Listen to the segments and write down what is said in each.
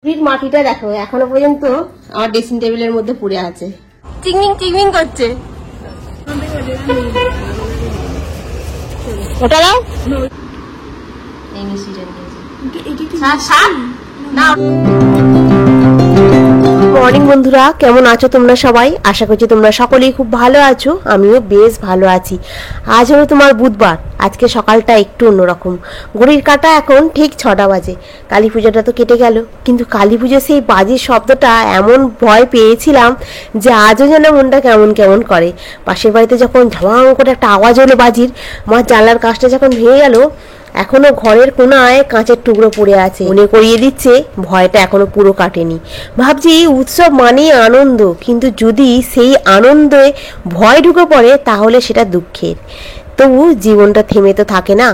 মাটিটা দেখো এখনো পর্যন্ত আমার ড্রেসিং টেবিলের মধ্যে পড়ে আছে, চিংমিং চিংমিং করছে। ওটা দাও না। মর্নিং বন্ধুরা, কেমন আছো তোমরা সবাই? আশা করছি তোমরা সকলেই খুব ভালো আছো, আমিও বেশ ভালো আছি। আজ হলো তোমার বুধবার। আজকে সকালটা একটু অন্যরকম। ঘড়ির কাঁটা এখন ঠিক 6টা বাজে। কালী পুজোটা তো কেটে গেল, কিন্তু কালী পুজো সেই বাজির শব্দটা এমন ভয় পেয়েছিলাম যে আজও যেন মনটা কেমন কেমন করে। পাশের বাড়িতে যখন ঝামাং করে একটা আওয়াজ হলো বাজির, আমার জানলার কাজটা যখন ভেঙে গেল, এখনো ঘরের কোনায় কাঁচের টুকরো পড়ে আছে, মনে করিয়ে দিচ্ছে ভয়টা এখনো পুরো কাটেনি। ভাবছি উৎসব মানেই আনন্দ, কিন্তু যদি সেই আনন্দে ভয় ঢুকে পড়ে তাহলে সেটা দুঃখের। তবু জীবনটা থেমে তো থাকে না।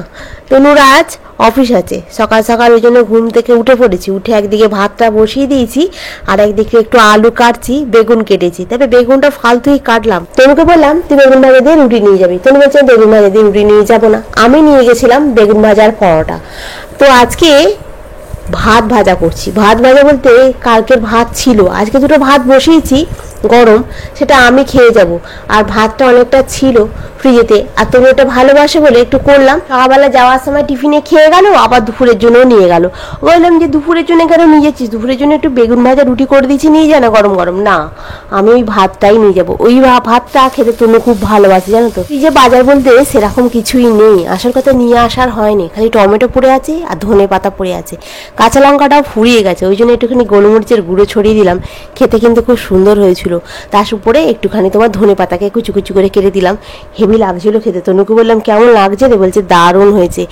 তনুর আজ অফিস আছে, সকাল সকাল ওই জন্য ঘুম থেকে উঠে পড়েছি। উঠে একদিকে ভাতটা বসিয়ে দিয়েছি, আর একদিকে একটু আলু কাটছি, বেগুন কেটেছি। তবে বেগুনটা ফালতুই কাটলাম। তনুকে বললাম তুই বেগুন ভাজা দিয়ে রুটি নিয়ে যাবি। তনু বলছে বেগুন ভাজা দিয়ে রুটি নিয়ে যাবো না, আমি নিয়ে গেছিলাম বেগুন ভাজার পরোটা। তো আজকে ভাত ভাজা করছি। ভাত ভাজা বলতে কালকের ভাত ছিল, আজকে দুটো ভাত বসিয়েছি গরম, সেটা আমি খেয়ে যাব। আর ভাতটা অনেকটা ছিল ফ্রিজেতে, আর তুমি ওটা ভালোবাসে বলে একটু করলাম। সকালবেলা যাওয়ার সময় টিফিনে খেয়ে গেল, আবার দুপুরের জন্যও নিয়ে গেল। বললাম যে দুপুরের জন্য কেন নিয়ে যাচ্ছিস? দুপুরের জন্য একটু বেগুন ভাজা রুটি করে দিয়েছি, নিয়ে যা না গরম গরম। না, আমি ওই ভাতটাই নিয়ে যাবো। ওই ভাতটা খেতে তুমি খুব ভালোবাসি জানো তো। এই যে বাজার বলতে সেরকম কিছুই নেই, আসল কথা নিয়ে আসার হয়নি। খালি টমেটো পড়ে আছে আর ধনে পাতা পড়ে আছে, কাঁচা লঙ্কাটাও ফুরিয়ে গেছে, ওই জন্য একটুখানি গোলমরিচের গুঁড়ো ছড়িয়ে দিলাম। খেতে কিন্তু খুব সুন্দর হয়েছিল। তার উপরে একটুখানি তোমার ধনে পাতাকে কুচু কুচু করে কেটে দিলাম। হেভি লাগছিল খেতে। তনুকে বললাম কেমন লাগছে রে? বলছে দারুণ হয়েছে।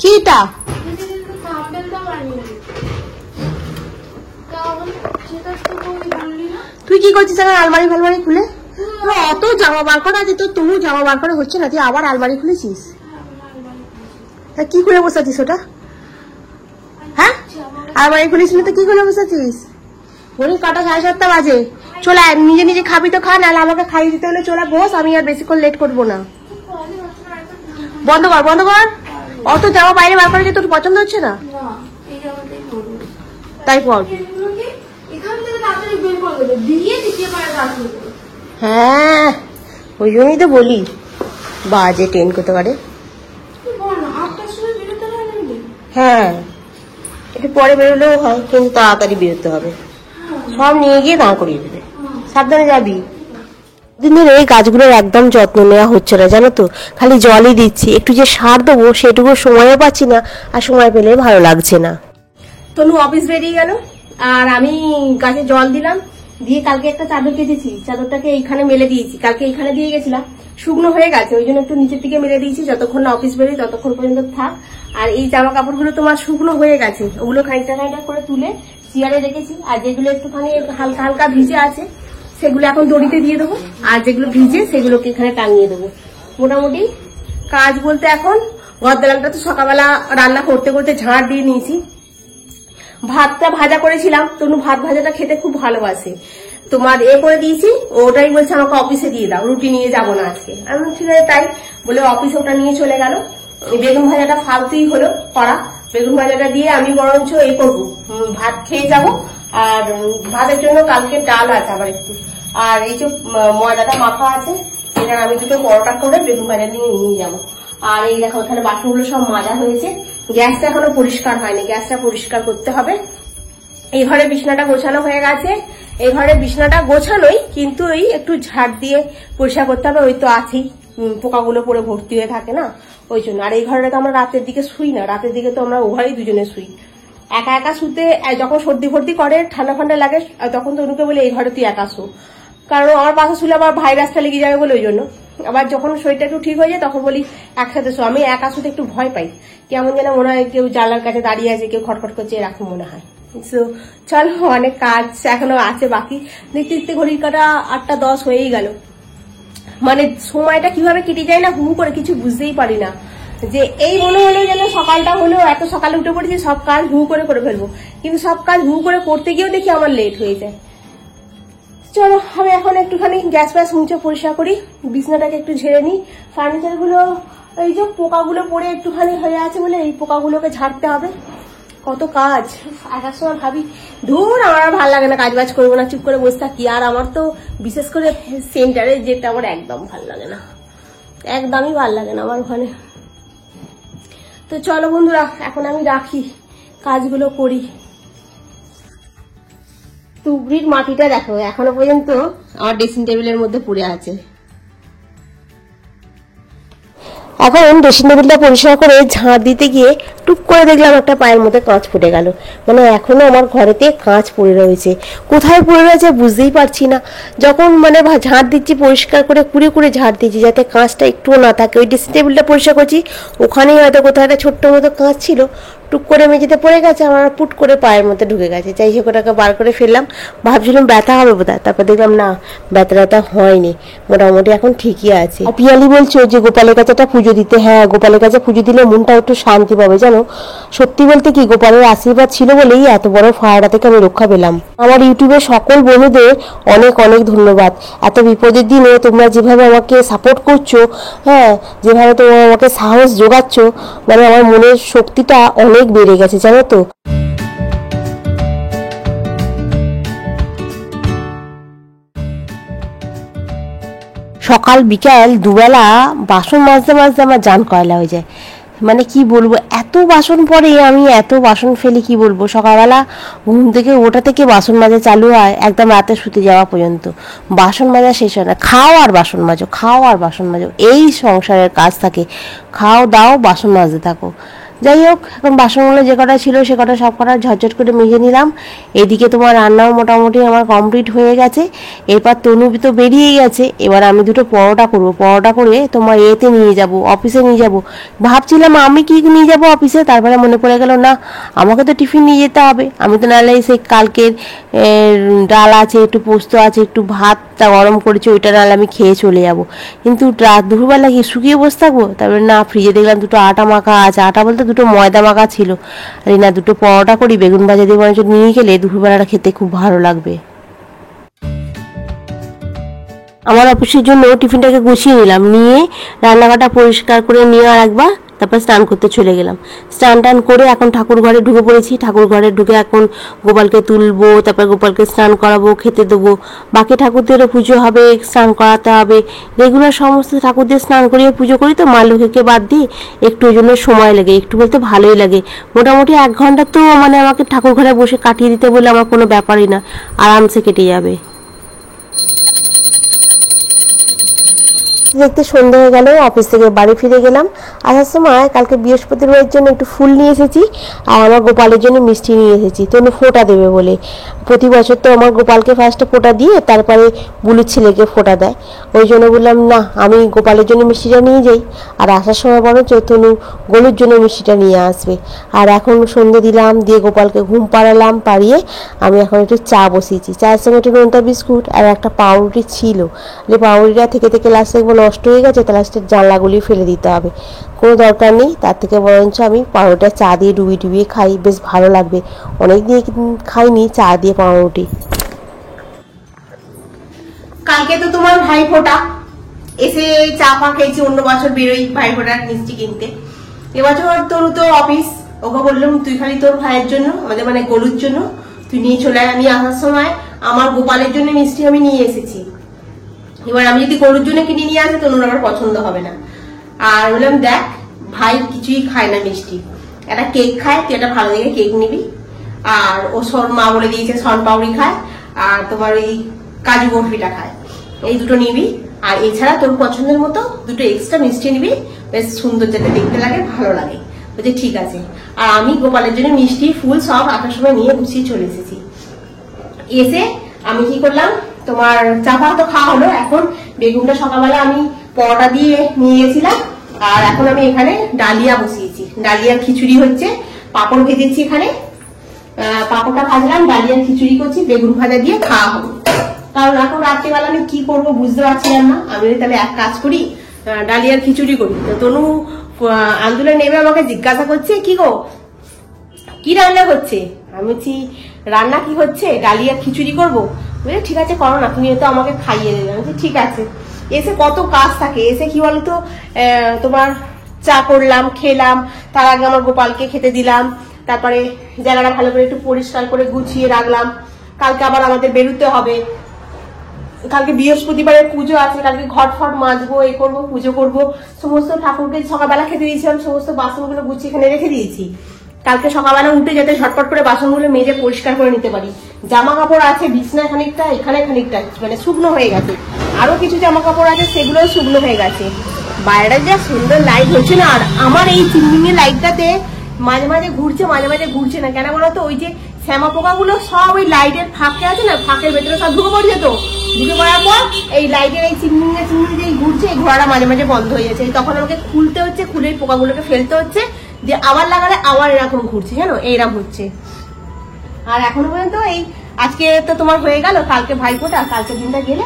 কিটা তুই কি করছিস এখন? আলমারি ফালমারি খুলে এত জামা বার করা আছে তো, তুমি জামা বার করা হচ্ছে না, তুই আবার আলমারি খুলেছিস? কি খুলে বসাছিস ওটা? হ্যাঁ, আলমারি খুলেছিল তো কি খুলে বসাছিস? ঘড়ির কাটা 7:30 বাজে। চলে নিজে নিজে খাবি তো খা, নাহলে আমাকে খাইয়ে দিতে হলে চলে বস, আমি আর বেশিক্ষণ লেট করবো না। বন্ধ কর বন্ধ কর। অত জামা বাইরে বার করা যে তোর পছন্দ হচ্ছে না, তাই পর। হ্যাঁ, ওই জন্যই তো বলি বাজে ট্রেন করতে পারে। হ্যাঁ, একটু পরে বেরোলেও হয়, কিন্তু তাড়াতাড়ি বেরোতে হবে। সব নিয়ে গিয়ে দাঁড় করিয়ে দেবে, সাবধানে যাবি। দিন ধরে এই গাছগুলোর একদম যত্ন নেওয়া হচ্ছে না জানো তো, খালি জলই দিচ্ছি। একটু যে সার দেবো সেটুকু সময়ও পাচ্ছি না, আর সময় পেলে ভালো লাগছে না। তনু অফিস বেরিয়ে গেল, আর আমি গাছে জল দিলাম। দিয়ে কালকে একটা চাদর কেটেছি, চাদরটাকে এইখানে মেলে দিয়েছি। কালকে এইখানে দিয়ে গেছিলাম, শুকনো হয়ে গেছে, ওই জন্য একটু নিচের দিকে মেলে দিয়েছি। যতক্ষণ না অফিস বেরোই ততক্ষণ পর্যন্ত থাক। আর এই জামা কাপড়গুলো তোমার শুকনো হয়ে গেছে, ওগুলো খানিকটা খানিকটা করে তুলে চেয়ারে রেখেছি। আর যেগুলো একটুখানি হালকা হালকা ভিজে আছে সেগুলো এখন দড়িতে দিয়ে দেবো, আর যেগুলো ভিজে সেগুলোকে এখানে টাঙিয়ে দেবো। মোটামুটি কাজ বলতে এখন ঘর দালানটা তো সকালবেলা রান্না করতে করতে ঝাড় দিয়ে নিয়েছি। ভাতটা ভাজা করেছিলাম, তনু ভাত ভাজাটা খেতে খুব ভালোবাসে। তোমার করে দিয়েছি, ওটাই বলছে আমাকে অফিসে দিয়ে দাও, রুটি নিয়ে যাবো না আজকে। আমি ঠিক আছে তাই বলে অফিসে ওটা নিয়ে চলে গেল। বেগুন ভাজাটা ফালতুই হলো করা। বেগুন ভাজাটা দিয়ে আমি বরঞ্চ করবো, ভাত খেয়ে যাব। আর ভাতের জন্য কালকে ডাল আছে আবার একটু, আর এই যে ময়দাটা মাখা আছে, এটা আমি দুটো পরোটা করে বেগুন ভাজা দিয়ে নিয়ে যাবো। আর এই দেখো ওখানে বাসনগুলো সব মাজা হয়েছে। গ্যাসটা এখনো পরিষ্কার হয়নি, গ্যাসটা পরিষ্কার করতে হবে। এই ঘরে বিছনাটা গোছানো হয়ে গেছে। এই ঘরে বিছনাটা গোছানোই, কিন্তু এই একটু ঝাড় দিয়ে পরিষ্কার করতে হবে। ওই তো আছেই, পোকাগুলো পরে ভর্তি হয়ে থাকে না, ওই জন্য। আর এই ঘরে তো আমরা রাতের দিকে শুই না, রাতের দিকে তো আমরা উভয়ই দুজনে শুই। একা একা শুতে যখন সর্দি ফর্দি করে, ঠান্ডা ফান্ডা লাগে, তখন তনুকে বলে এই ঘরে তুই একা শো, কারণ আমার পাশে শুলে আবার ভাইরাসটা লেগে যাবে বলে, ওই জন্য। আবার যখন শরীরটা একটু ঠিক হয়ে যায় তখন বলি একসাথে শো। আমি একা শুতে একটু ভয় পাই, কেমন যেন মনে হয় কেউ জানলার কাছে দাঁড়িয়ে আছে, কেউ খটখট করছে, এরকম মনে হয়। চল, অনেক কাজ এখনো আছে বাকি। দেখতে দেখতে ঘড়ির কাটা 8:10 হয়েই গেল। মানে সময়টা কিভাবে কেটে যায় না হু করে, কিছু বুঝতেই পারি না। যে এই মনে হলো যেন সকালটা হলো, এত সকালে উঠে পড়েছি, সব কাজ হু করে করে ফেলবো, কিন্তু সব কাজ হু করে করতে গিয়েও দেখি আমার লেট হয়ে যায়। চলো আমি এখন একটুখানি গ্যাস ফ্যাস মুছে পরিষ্কার করি, বিছনাটাকে একটু ঝেড়ে নিই। ফার্নিচার গুলো এই যে পোকাগুলো পড়ে একটুখানি হয়ে আছে বলে এই পোকাগুলোকে ঝাড়তে হবে। কত কাজ, আসার সময় ভাবি ধুর আমার আর ভালো লাগে না, কাজ বাজ করবো না, চুপ করে বসে থাকি। আর আমার তো বিশেষ করে সেন্টারে যেতে আমার একদম ভালো লাগে না, একদমই ভালো লাগে না আমার ওখানে। তো চলো বন্ধুরা এখন আমি রাখি, কাজগুলো করি। তুবড়ির মাটিটা দেখো এখনো পর্যন্ত আমার ড্রেসিং টেবিলের মধ্যে পড়ে আছে। এখন ড্রেসিং টেবিলটা পরিষ্কার করে ঝাঁট দিতে গিয়ে টুক করে দেখলাম একটা পায়ের মধ্যে কাঁচ ফুটে গেল। মানে এখনো আমার ঘরেতে কাঁচ পড়ে রয়েছে, কোথায় পড়ে রয়েছে বুঝতেই পারছি না। যখন মানে ঝাঁট দিচ্ছি পরিষ্কার করে কুড়ে কুড়ে ঝাঁট দিচ্ছি যাতে কাঁচটা একটুও না থাকে। ওই ড্রেসিং টেবিলটা পরিষ্কার করছি, ওখানেই হয়তো কোথাও একটা ছোট্ট মতো কাঁচ ছিল, টুক করে মেঝেতে পড়ে গেছে, আমার পুট করে পায়ের মধ্যে ঢুকে গেছে। যাই হোক ওটাকে বার করে ফেললাম, ভাবছিলাম ব্যথা হবে বোধহয়, তারপর দেখলাম না ব্যথা হয়নি, মোটামুটি এখন ঠিকই আছে। আর পিয়ালি বলছো যে গোপালের কাছে একটা পুজো দিতে। হ্যাঁ গোপালের কাছে পুজো দিলে মনটা একটু শান্তি পাবে জানো। সত্যি বলতে কি গোপালের আশীর্বাদ ছিল বলেই এত বড় ফায়ারটা থেকে আমি রক্ষা পেলাম। আমার ইউটিউবের সকল বন্ধুদের অনেক অনেক ধন্যবাদ। এত বিপদের দিনে তোমরা যেভাবে আমাকে সাপোর্ট করছো, হ্যাঁ যেভাবে তোমরা আমাকে সাহস যোগাচ্ছ, মানে আমার মনের শক্তিটা অনেক বেড়ে গেছে জানো তো। সকাল বিকাল দুবেলা বাসন মাজতে মাজতে আমার জান কয়লা হয়ে যায়। মানে কি বলবো, এত বাসন পড়ে, আমি এত বাসন ফেলি কি বলবো। সকালবেলা ঘুম থেকে ওটা থেকে বাসন মাজা চালু হয় একদম রাতে শুতে যাওয়া পর্যন্ত, বাসন মাজা শেষ হয় না। খাও আর বাসন মাজো, খাও আর বাসন মাজো, এই সংসারের কাজ থাকে। খাও দাও বাসন মাজতে থাকো। যাই হোক এখন বাসনগুলো যে কটা ছিল সে কটা সব কটা ঝটঝট করে মেজে নিলাম। এদিকে তোমার রান্নাও মোটামুটি আমার কমপ্লিট হয়ে গেছে। এরপর তনু তো বেরিয়ে গেছে, এবার আমি দুটো পরোটা করবো। পরোটা করে তোমার এতে নিয়ে যাব, অফিসে নিয়ে যাব। ভাবছিলাম আমি কি নিয়ে যাব অফিসে, তারপরে মনে পড়ে গেল না আমাকে তো টিফিন নিয়ে যেতে হবে। আমি তো নাহলে সেই কালকের ডাল আছে, একটু পোস্ত আছে, একটু ভাতটা গরম করেছি, ওইটা নাহলে আমি খেয়ে চলে যাব। কিন্তু রাত দুপুরবেলা কি শুকিয়ে বসে থাকবো? তারপরে না ফ্রিজে দেখলাম দুটো আটা মাখা আছে, আটা বলতে দুটো ময়দা মাখা ছিল। আরে না দুটো পরোটা করি, বেগুন ভাজা দিয়ে বরঞ্চ নিয়ে গেলে দুপুরবেলাটা খেতে খুব ভালো লাগবে। আমার অফিসের জন্য টিফিনটাকে গুছিয়ে নিলাম, নিয়ে রান্নাঘরটা পরিষ্কার করে নিয়ে আর একবার তারপর স্নান করতে চলে গেলাম। স্নান টান করে এখন ঠাকুর ঘরে ঢুকে পড়েছি। ঠাকুর ঘরে ঢুকে এখন গোপালকে তুলবো, তারপর গোপালকে স্নান করাবো, খেতে দেবো। বাকি ঠাকুরদেরও পুজো হবে, স্নান করাতে হবে। রেগুলার সমস্ত ঠাকুরদের স্নান করিয়ে পুজো করি তো, মা লক্ষ্মীকে বাদ দিয়ে একটু ওই জন্য সময় লাগে, একটু বলতে ভালোই লাগে। মোটামুটি 1 ঘন্টা তো মানে আমাকে ঠাকুর ঘরে বসে কাটিয়ে দিতে বলে আমার কোনো ব্যাপারই না, আরামসে কেটে যাবে। দেখতে সন্ধ্যে হয়ে গেল, অফিস থেকে বাড়ি ফিরে গেলাম। আসার সময় কালকে বৃহস্পতিবারের জন্য একটু ফুল নিয়ে এসেছি, আর আমার গোপালের জন্য মিষ্টি নিয়ে এসেছি। তো উনি ফোঁটা দেবে বলে, প্রতি বছর তো আমার গোপালকে ফার্স্টে ফোঁটা দিয়ে তারপরে বুলুর ছেলেকে ফোঁটা দেয়। ওই জন্য বললাম না আমি গোপালের জন্য মিষ্টিটা নিয়ে যাই, আর আসার সময় বরঞ্চ তনু গলুর জন্য মিষ্টিটা নিয়ে আসবে। আর এখন সন্ধ্যে দিলাম, দিয়ে গোপালকে ঘুম পাড়ালাম, পাড়িয়ে আমি এখন একটু চা বসিয়েছি। চায়ের সঙ্গে একটু নোনতা বিস্কুট আর একটা পাউরুটি ছিল, যে পাউরুটিটা থেকে থেকে লাস্টে একবার নষ্ট হয়ে গেছে, তার লাস্টের জানলাগুলি ফেলে দিতে হবে, কোনো দরকার নেই। তার থেকে বরঞ্চ আমি পাউরুটিটা চা দিয়ে ডুবিয়ে ডুবিয়ে খাই, বেশ ভালো লাগবে। অনেক দিয়ে খাইনি চা দিয়ে পাউরুটি। কালকে তো তোমার ভাই ফোঁটা, এসে চা পা খেয়েছি। অন্য বছর বেরোই ভাই ফোঁটার মিষ্টি কিনতে, এবছর তোর তো অফিস। ওকে বললাম তুই খালি তোর ভাইয়ের জন্য, আমাদের মানে গলুর জন্য তুই নিয়ে চলে আয়। আমি আসার সময় আমার গোপালের জন্য মিষ্টি আমি নিয়ে এসেছি। এবার আমি যদি গরুর জন্য কিনে নিয়ে আসি তনুর আমার পছন্দ হবে না। আর বললাম দেখ ভাই কিছুই খায় না মিষ্টি, একটা কেক খায়, তুই একটা ভালো দেখে কেক নিবি। আর ও মা বলে দিয়েছে শন পাউরি খায়, আর তোমার এই কাজু বরফিটা খায়, এই দুটো নিবি। আর এছাড়া তোর পছন্দের মতো দুটো এক্সট্রা মিষ্টি নিবি, বেশ সুন্দর যাতে দেখতে লাগে, ভালো লাগে। বলছে ঠিক আছে। আর আমি গোপালের জন্য মিষ্টি ফুল সব আসার সময় নিয়ে গুছিয়ে চলে এসেছি। এসে আমি কি করলাম, তোমার চা ফা তো খাওয়া হলো। এখন বেগুনটা সকালবেলা আমি পরোটা দিয়ে নিয়ে গেছিলাম, আর এখন আমি এখানে ডালিয়া বসিয়েছি। ডালিয়ার খিচুড়ি হচ্ছে, পাঁপড় ভেজেছি এখানে, পাঁপড়টা ভাজলাম, ডালিয়ার খিচুড়ি করছি, বেগুন ভাজা দিয়ে খাওয়া হবে। কারণ এখন রাত্রিবেলা আমি কি করবো বুঝতে পারছিলাম না। আমি তাহলে এক কাজ করি, ডালিয়ার খিচুড়ি করি। তো তনু আন্দোলন নেমে আমাকে জিজ্ঞাসা করছে কি গো কি রান্না হচ্ছে। আমি বলছি রান্না কি হচ্ছে, ডালিয়ার খিচুড়ি করবো। বুঝলে ঠিক আছে করো না, তুমি তো আমাকে খাইয়ে দেবে। আমি ঠিক আছে। এসে কত কাজ থাকে, এসে কি বলতো তোমার চা করলাম, খেলাম, তার আগে আমার গোপালকে খেতে দিলাম, তারপরে জায়গাটা ভালো করে একটু পরিষ্কার করে গুছিয়ে রাখলাম। কালকে আবার আমাদের বেরোতে হবে, কালকে বৃহস্পতিবারের পুজো আছে, কালকে ঘর ফট মাজবো, এ করবো, পুজো করবো। সমস্ত ঠাকুরকে সকালবেলা খেতে দিয়েছিলাম, সমস্ত বাসনগুলো গুছিয়ে এখানে রেখে দিয়েছি। কালকে সকালবেলা উঠে যাতে ঝটপট করে বাসনগুলো মেজে পরিষ্কার করে নিতে পারি। জামা কাপড় আছে বিছনা খানিকটা, এখানে খানিকটা মানে শুকনো হয়ে গেছে, আরো কিছু জামা কাপড় আছে সেগুলোও শুকনো হয়ে গেছে। বাইরে যা সুন্দর লাইট হচ্ছে না, আর আমার এই চিমনির লাইটটাতে মাঝে মাঝে ঘুরছে, মাঝে মাঝে ঘুরছে না কেন বলতো, ওই যে শ্যামা পোকাগুলো সব ওই লাইটের ফাঁকে আছে না, ফাঁকের ভেতরে সব ঢুকে পড়ছে। তো ঢুকে পড়ার পর এই লাইটের এই চিমনি যে ঘুরছে, এই ঘোড়াটা মাঝে মাঝে বন্ধ হয়ে যাচ্ছে। তখন আমাকে খুলতে হচ্ছে, খুলে পোকাগুলোকে ফেলতে হচ্ছে, যে আবার লাগালে আবার এরকম ঘুরছে, জানো এইরকম হচ্ছে। আর এখনো পর্যন্ত এই আজকে তো তোমার হয়ে গেল, কালকে ভাইফোঁটা, কালকে দিনটা গেলে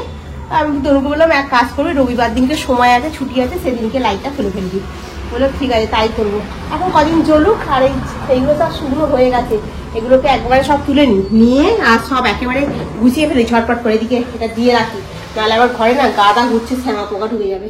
আমি তনুকে বললাম এক কাজ করবি, রবিবার দিনকে সময় আছে, ছুটি আছে, সেদিনকে লাইটটা খুলে ফেলবি। বললো ঠিক আছে তাই করবো। এখন কদিন জ্বলুক, আর এইগুলো তো শুকনো হয়ে গেছে, এগুলোকে একবারে সব তুলে নিয়ে আর সব একেবারে গুছিয়ে ফেলি ঝটপট করে, দিকে এটা দিয়ে রাখি, নাহলে আবার ঘরে না গাদা ঘুরছে, শ্যামা পোকা ঢুকে যাবে।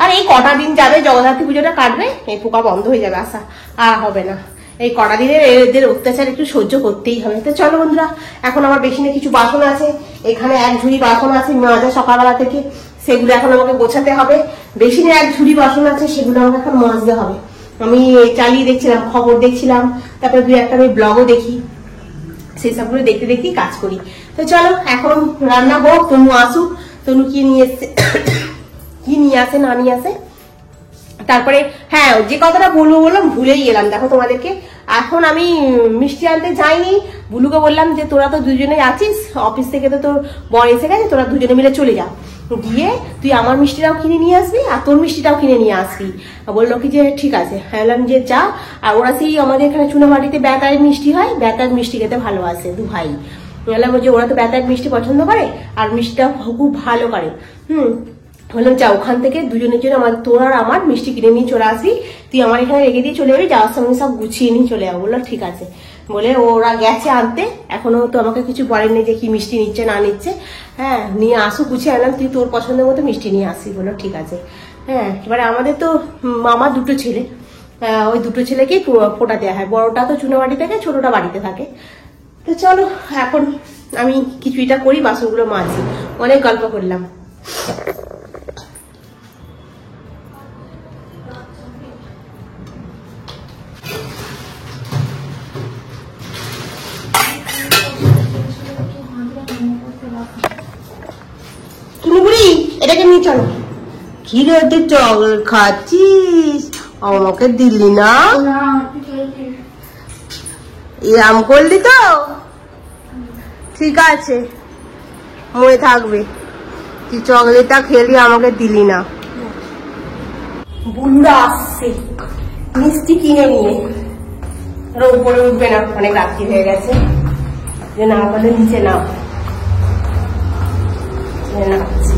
আর এই কটা দিন যাবে, জগদ্ধাত্রী পুজোটা কাটবে, এই পোকা বন্ধ হয়ে যাবে, আশা আর হবে না। এই কটা দিনের এদের অত্যাচার একটু সহ্য করতেই হবে। তো চলো বন্ধুরা, এখন আমার বেশিনে কিছু বাসন আছে, এখানে এক ঝুড়ি বাসন আছে মাজা সকালবেলা থেকে, সেগুলো এখন আমাকে গোছাতে হবে। বেশিনে এক ঝুড়ি বাসন আছে, সেগুলো আমাকে এখন মাজতে হবে। আমি চালিয়ে দেখছিলাম, খবর দেখছিলাম, তারপরে দুই একটা আমি ব্লগও দেখি, সেই সবগুলো দেখতে দেখতেই কাজ করি। তো চলো এখন রান্না হোক, তনু আসুক, তনু কি নিয়ে এসছে, কি নিয়ে আসে না নিয়ে আসে। তারপরে হ্যাঁ, যে কথাটা বলবো বললাম ভুলেই গেলাম, দেখো তোমাদেরকে। এখন আমি মিষ্টি আনতে যাইনি, বুলুকে বললাম যে তোরা তো দুজনে আছিস, অফিস থেকে তো তোর বর এসে গেছে, তোরা দুজনে মিলে চলে যা, গিয়ে তুই আমার মিষ্টিটাও কিনে নিয়ে আসবি আর তোর মিষ্টিটাও কিনে নিয়ে আসবি। বললো কি যে ঠিক আছে। বললাম যে যা। আর ওরা সেই আমাদের এখানে চুনামাটিতে বেতায়ের মিষ্টি হয়, বেতায়ের মিষ্টি খেতে ভালোবাসে দু ভাই। বললাম যে ওরা তো বেতায়ের মিষ্টি পছন্দ করে আর মিষ্টিটা খুব ভালো করে। বললাম যা, ওখান থেকে দুজনের জন্য আমার, তোর আর আমার মিষ্টি কিনে নিয়ে চলে আসবি, তুই আমার এখানে রেখে দিয়ে চলে যাবি, যাওয়ার সঙ্গে সব গুছিয়ে নিয়ে চলে যাবো। বললো ঠিক আছে। বলে ওরা গেছে আনতে, এখনো তো আমাকে কিছু বলেননি যে কি মিষ্টি নিচ্ছে না নিচ্ছে। হ্যাঁ নিয়ে আসো, গুছিয়ে আনলাম, তুই তোর পছন্দের মতো মিষ্টি নিয়ে আসবি। বললো ঠিক আছে। হ্যাঁ এবারে আমাদের তো মামা দুটো ছেলে, ওই দুটো ছেলেকেই ফোঁটা দেওয়া হয়, বড়টা তো চুনাবাড়ি থাকে, ছোটটা বাড়িতে থাকে। তো চলো এখন আমি কিছুটা করি, বাসনগুলো মাজছি, অনেক গল্প করলাম। এটাকে নিয়ে চলো। কি রে তুই চকলেট খাচ্ছিস, আমাকে দিলি না? আম করলি তো, ঠিক আছে মনে থাকবে, তুই চকলেটটা খেলি আমাকে দিলি না। বুলুরা আসছে মিষ্টি কিনে নিয়ে, উপরে উঠবে না, অনেক রাত্রি হয়ে গেছে, যে না বলে নিচে নাও, নামছি।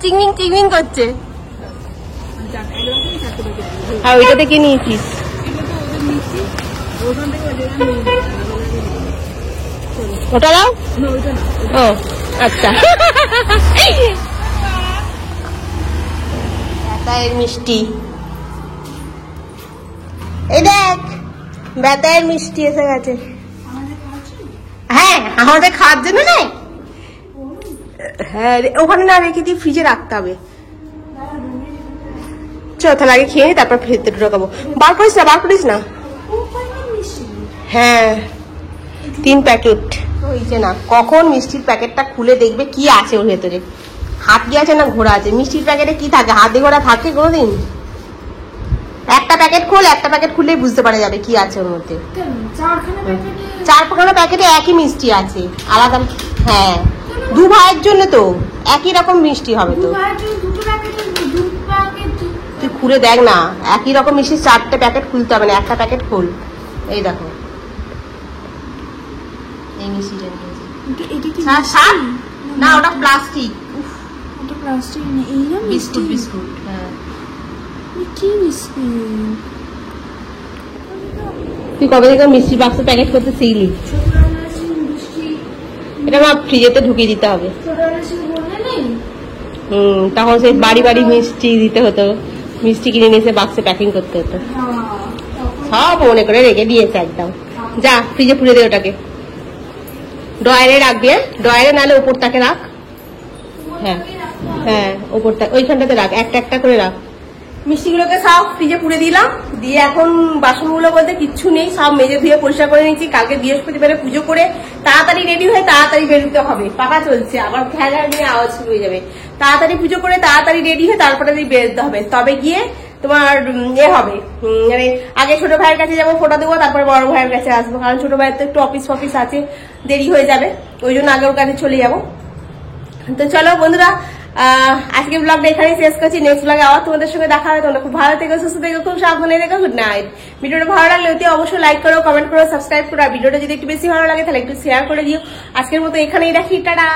চিংমিং চিংমিং করছে। আর ওইটা থেকে নিয়েছিস? ওটা দাও। ও আচ্ছা। বেতায়ের মিষ্টি, এই দেখ বেতায়ের মিষ্টি এসে গেছে। হ্যাঁ আমাদের খাওয়ার জন্য নেই, হ্যাঁ ওখানে না রেখে দিয়ে ফ্রিজে রাখতে হবে। চল তাহলে আগে খেয়ে নি, তারপর ফ্রিজে ঢোকাবো। বার করিস না, বার করিস না। হ্যাঁ 3 প্যাকেট হয়েছে না, কখন মিষ্টির প্যাকেটটা খুলে দেখবে কি আছে ওর ভেতরে, হাতি আছে না ঘোড়া আছে। মিষ্টির প্যাকেটে কি থাকে, হাতি ঘোড়া থাকে কোনোদিন? একটা প্যাকেট খোল, একটা প্যাকেট খুললেই বুঝতে পারা যাবে কি আছে ওর মধ্যে। 4-5খানা প্যাকেটে একই মিষ্টি আছে, আলাদা। হ্যাঁ দু ভাইয়ের জন্য তো একই রকম মিষ্টি হবে তো, তুই খুলে দেখ না, একই রকম মিষ্টি 4টে প্যাকেট খুলতে হবে না, একটা প্যাকেট খোল। এই দেখো এই মিষ্টিটা না, ওটা প্লাস্টিক, বিস্কুট বিস্কুট। হ্যাঁ কি বিস্কিট? তুই কবে থেকে মিষ্টি বাক্স প্যাকেট করতে শিখলি? এটা আমার ফ্রিজেতে ঢুকিয়ে দিতে হবে। তখন সেই বাড়ি বাড়ি মিষ্টি দিতে হতো, মিষ্টি কিনে নিয়ে এসে বাক্সে প্যাকিং করতে হতো। সব মনে করে রেখে দিয়েছে একদম। যা ফ্রিজে পুড়ে দে ওটাকে, ড্রয়ারে রাখবি। ড্রয়ারে নাহলে ওপরটাকে রাখ। হ্যাঁ হ্যাঁ, ওপরটা ওইখানটাতে রাখ, একটা একটা করে রাখ। মিষ্টিগুলোকে সব ফ্রিজে পুড়ে দিলাম, দিয়ে এখন বাসনগুলো বলতে কিচ্ছু নেই, সব মেজে ধুয়ে পরিষ্কার করে নিচ্ছি। কালকে বৃহস্পতিবারে পুজো করে তাড়াতাড়ি রেডি হয়ে তাড়াতাড়ি বেরোতে হবে। পাকা চলছে, আবার খেলা নিয়ে আওয়াজ শুরু হয়ে যাবে। তাড়াতাড়ি পুজো করে তাড়াতাড়ি রেডি হয়ে তারপরে বেরোতে হবে, তবে গিয়ে তোমার হবে মানে আগে ছোট ভাইয়ের কাছে যাবো, ফোটা দেবো, তারপরে বড় ভাইয়ের কাছে আসবো, কারণ ছোট ভাইয়ের তো একটু অফিস ফফিস আছে, দেরি হয়ে যাবে, ওই জন্য আগে ওর কাছে চলে যাবো। তো চলো বন্ধুরা, আজকে ব্লগটা এখানেই শেষ করছি। নেক্সট ব্লগে আবার তোমাদের সঙ্গে দেখা হবে। তোমরা খুব ভালো থেকো, সুস্থ থেকো, খুব সাবধানে থেকো। Good night. ভিডিওটা ভালো লাগলে অতি অবশ্যই লাইক করো, কমেন্ট করো, সাবস্ক্রাইব করো। আর ভিডিওটা যদি একটু বেশি ভালো লাগে তাহলে একটু শেয়ার করে দিও। আজকের মতো এখানেই রাখি, টাটা।